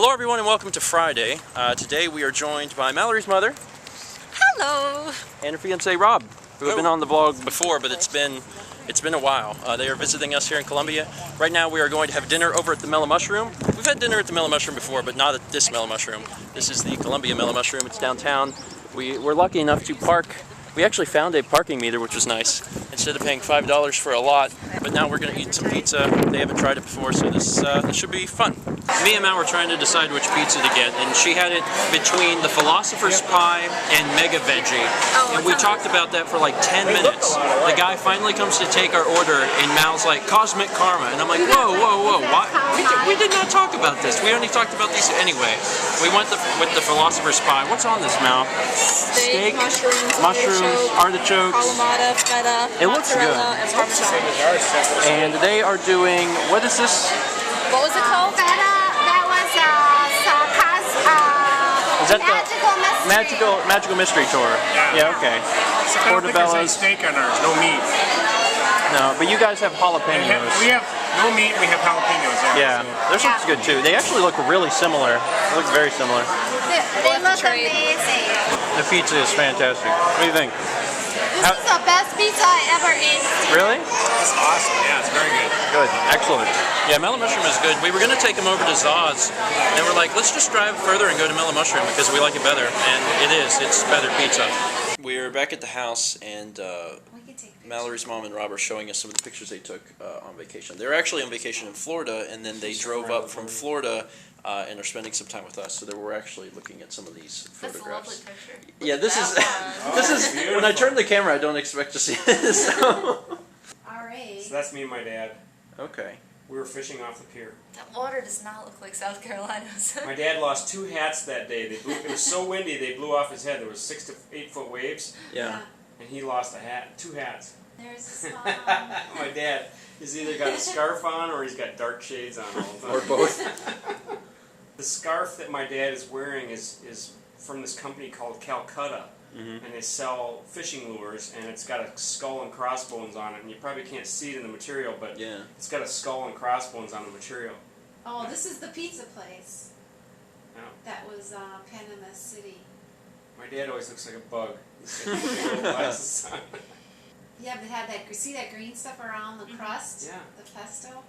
Hello everyone and welcome to Friday. Today we are joined by Mallory's mother. Hello. And her fiance Rob, who have been on the vlog before, but it's been a while. They are visiting us here in Columbia. Right now we are going to have dinner over at the Mellow Mushroom. We've had dinner at the Mellow Mushroom before, but not at this Mellow Mushroom. This is the Columbia Mellow Mushroom. It's downtown. We're lucky enough to park. We actually found a parking meter, which was nice, instead of paying $5 for a lot. But now we're going to eat some pizza. They haven't tried it before, so this should be fun. Me and Mal were trying to decide which pizza to get, and she had it between the Philosopher's Pie and Mega Veggie. And we talked about that for like 10 minutes. The guy finally comes to take our order, and Mal's like, Cosmic Karma. And I'm like, whoa, whoa, whoa, what? We did not talk about this. We only talked about these anyway. We went with the Philosopher's Pie. What's on this, Mal? Steak, mushrooms, artichokes. Kalamata, feta, It looks good. and parmesan. And they are doing, what is this? What was it called? Feta, that was Is that magical the magical mystery tour? Yeah, okay. I don't think there's any Portobello's. steak on ours, no meat. No, but you guys have jalapenos. We have no meat, we have jalapenos. Yeah, theirs looks good too. They actually look really similar. They look very similar. They look amazing. The pizza is fantastic. What do you think? This is the best pizza I ever ate. Really? It's awesome, yeah, it's very good. Good. Excellent. Yeah, Mellow Mushroom is good. We were going to take them over to Zaz, and we're like, let's just drive further and go to Mellow Mushroom because we like it better. And it is. It's better pizza. We're back at the house, and Mallory's mom and Rob are showing us some of the pictures they took on vacation. They were actually on vacation in Florida, and then they drove up from Florida and are spending some time with us. So we're actually looking at some of these photographs. That's a lovely picture. Yeah, this is Beautiful. when I turn the camera, I don't expect to see this. So. Alright. So that's me and my dad. Okay. We were fishing off the pier. That water does not look like South Carolina's. My dad lost 2 hats that day. It was so windy they blew off his head. There was 6 to 8 foot waves, Yeah. and he lost a hat, 2 hats. There's a song. My dad has either got a scarf on or he's got dark shades on all the time. Or both. The scarf that my dad is wearing is from this company called Calcutta, and they sell fishing lures, and it's got a skull and crossbones on it, and you probably can't see it in the material, but Yeah. it's got a skull and crossbones on the material. Oh, this is the pizza place. Yeah. That was Panama City. My dad always looks like a bug. He's got big old glasses on. Yeah, but it had that, see that green stuff around the crust? Yeah. The pesto?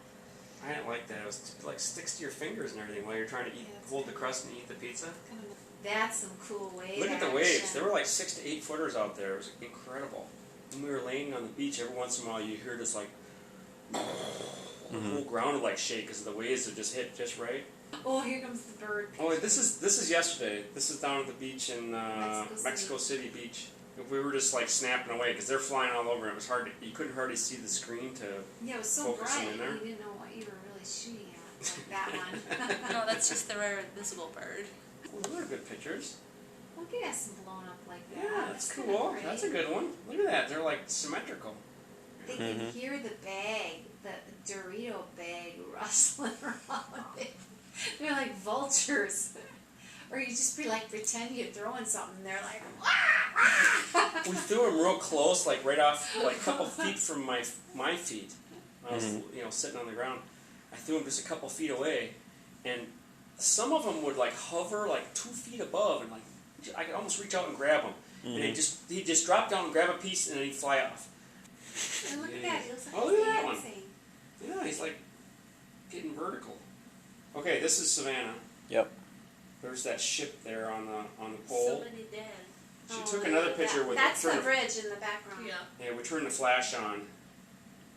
I didn't like that. It was like sticks to your fingers and everything while you're trying to eat, Yeah, it's hold the good. crust and eat the pizza. That's some cool wave Look at the action. waves. There were like 6 to 8 footers out there. It was incredible. When we were laying on the beach, every once in a while you hear this like, the whole ground would like shake because the waves would just hit just right. Oh, here comes the bird. Oh, this is yesterday. This is down at the beach in Mexico City Beach. We were just like snapping away because they're flying all over. It was hard. You couldn't hardly see the screen to. Yeah, it was so Focusing bright. in there. You didn't know what you were really shooting at. Like that one. No, that's just the rare visible bird. Oh, those are good pictures. Look at us blown up like that. Yeah, that's kinda cool. great. That's a good one. Look at that. They're like symmetrical. They can hear the bag, the Dorito bag rustling around. They're like vultures. Or you just be like, pretend you're throwing something, and they're like, wah! We threw them real close, like right off, like a couple feet from my feet. I was, sitting on the ground. I threw them just a couple feet away, and some of them would like hover like 2 feet above, and like I could almost reach out and grab them. And he'd just drop down and grab a piece, and then he'd fly off. And look at that. He looks like Oh, he's look at that one. dancing. Yeah, he's like getting vertical. Okay, this is Savannah. Yep. There's that ship there on the pole. many dead. She Oh, took look another at picture that. with That's the turned bridge in the background. Yeah. Yeah, we turned the flash on,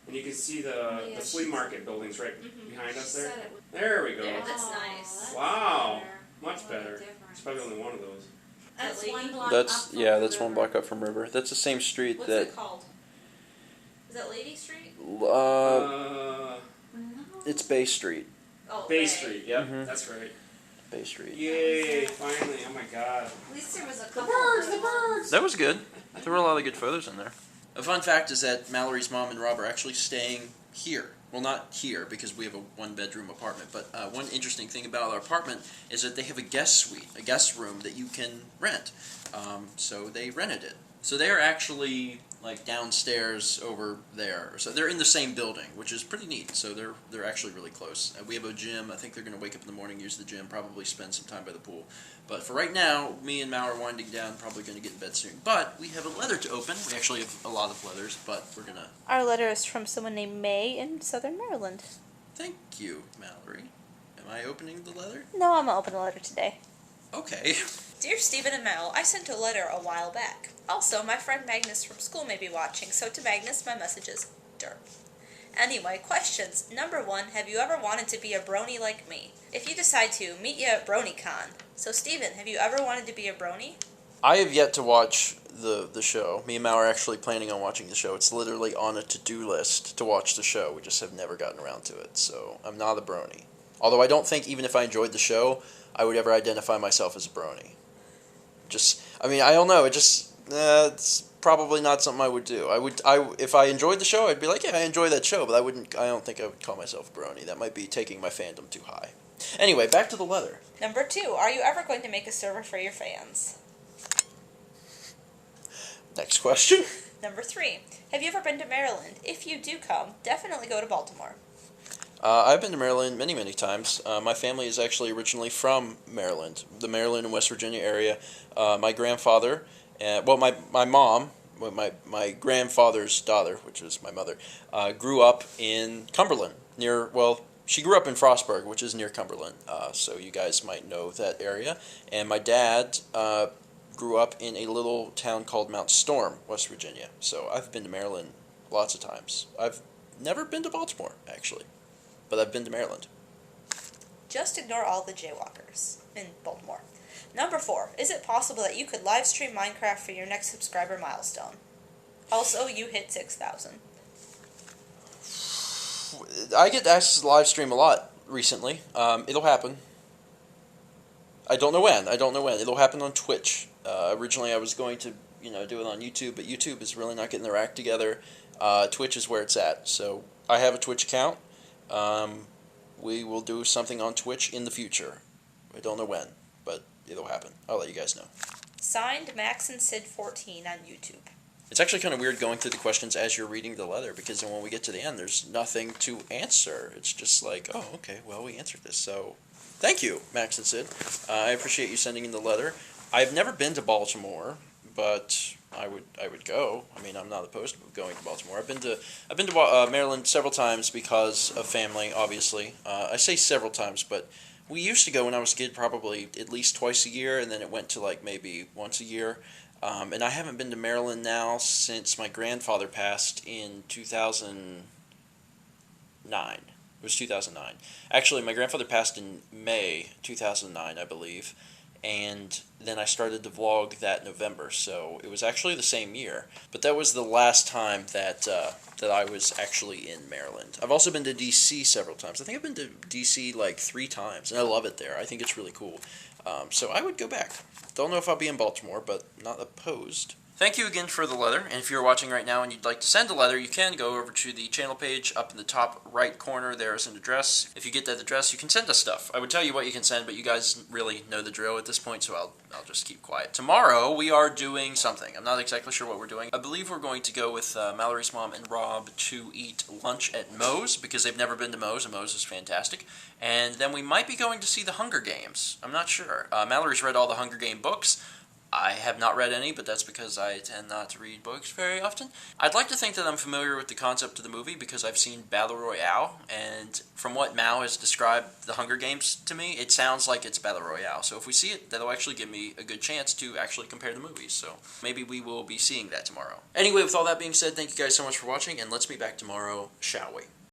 and you can see the yeah, flea she's- market buildings right behind She us there. said it was There we go. There. That's Oh, nice. that's Wow, better. much What a better. difference. It's probably only one of those. That's That one lady? block up That's from yeah. the That's one river. block up from River. That's the same street What's that. it called? Is that Lady Street? No. It's Bay Street. Oh, Bay Bay. Street. Yep, Mhm. that's right. Bay Street. Yay! Finally. Oh my God. At least there was a couple. The birds. That was good. There were a lot of good photos in there. A fun fact is that Mallory's mom and Rob are actually staying here. Well, not here because we have a one-bedroom apartment, but one interesting thing about our apartment is that they have a guest suite, a guest room that you can rent. So they rented it. So they are actually like downstairs over there. So they're in the same building, which is pretty neat. So they're actually really close. We have a gym. I think they're going to wake up in the morning, use the gym, probably spend some time by the pool. But for right now, me and Mal are winding down, probably going to get in bed soon. But we have a letter to open. We actually have a lot of letters, but we're going to... Our letter is from someone named May in Southern Maryland. Thank you, Mallory. Am I opening the letter? No, I'm going to open the letter today. Okay. Dear Stephen and Mel, I sent a letter a while back. Also, my friend Magnus from school may be watching, so to Magnus, my message is derp. Anyway, questions. Number 1, have you ever wanted to be a brony like me? If you decide to, meet you at BronyCon. So Stephen, have you ever wanted to be a brony? I have yet to watch the show. Me and Mal are actually planning on watching the show. It's literally on a to-do list to watch the show. We just have never gotten around to it, so I'm not a brony. Although I don't think even if I enjoyed the show, I would ever identify myself as a brony. I don't know. It's probably not something I would do. If I enjoyed the show, I'd be like, yeah, I enjoy that show, but I don't think I would call myself a brony. That might be taking my fandom too high. Anyway, back to the letter. Number 2, are you ever going to make a server for your fans? Next question. Number 3, have you ever been to Maryland? If you do come, definitely go to Baltimore. I've been to Maryland many, many times. My family is actually originally from Maryland, the Maryland and West Virginia area. My grandfather, my mom, my grandfather's daughter, which was my mother, grew up in Cumberland, she grew up in Frostburg, which is near Cumberland, so you guys might know that area. And my dad grew up in a little town called Mount Storm, West Virginia. So I've been to Maryland lots of times. I've never been to Baltimore, actually. But I've been to Maryland. Just ignore all the jaywalkers in Baltimore. Number 4, is it possible that you could live stream Minecraft for your next subscriber milestone? Also, you hit 6,000. I get asked to live stream a lot recently. It'll happen. I don't know when. It'll happen on Twitch. Originally I was going to, do it on YouTube, but YouTube is really not getting their act together. Twitch is where it's at. So I have a Twitch account. We will do something on Twitch in the future. I don't know when, but it'll happen. I'll let you guys know. Signed, Max and Sid 14 on YouTube. It's actually kind of weird going through the questions as you're reading the letter, because then when we get to the end, there's nothing to answer. It's just like, oh, okay, well, we answered this. So thank you, Max and Sid. I appreciate you sending in the letter. I've never been to Baltimore, but I would go. I mean, I'm not opposed to going to Baltimore. I've been to Maryland several times because of family, obviously. I say several times, but we used to go when I was a kid probably at least twice a year, and then it went to like maybe once a year. And I haven't been to Maryland now since my grandfather passed in 2009. It was 2009. Actually, my grandfather passed in May 2009, I believe. And then I started to vlog that November, so it was actually the same year. But that was the last time that I was actually in Maryland. I've also been to D.C. several times. I think I've been to D.C. like 3 times, and I love it there. I think it's really cool. So I would go back. Don't know if I'll be in Baltimore, but not opposed. Thank you again for the letter, and if you're watching right now and you'd like to send a letter, you can go over to the channel page up in the top right corner. There is an address. If you get that address, you can send us stuff. I would tell you what you can send, but you guys really know the drill at this point, so I'll just keep quiet. Tomorrow, we are doing something. I'm not exactly sure what we're doing. I believe we're going to go with Mallory's mom and Rob to eat lunch at Moe's, because they've never been to Moe's, and Moe's is fantastic. And then we might be going to see the Hunger Games. I'm not sure. Mallory's read all the Hunger Game books. I have not read any, but that's because I tend not to read books very often. I'd like to think that I'm familiar with the concept of the movie because I've seen Battle Royale, and from what Mao has described the Hunger Games to me, it sounds like it's Battle Royale. So if we see it, that'll actually give me a good chance to actually compare the movies. So maybe we will be seeing that tomorrow. Anyway, with all that being said, thank you guys so much for watching, and let's meet back tomorrow, shall we?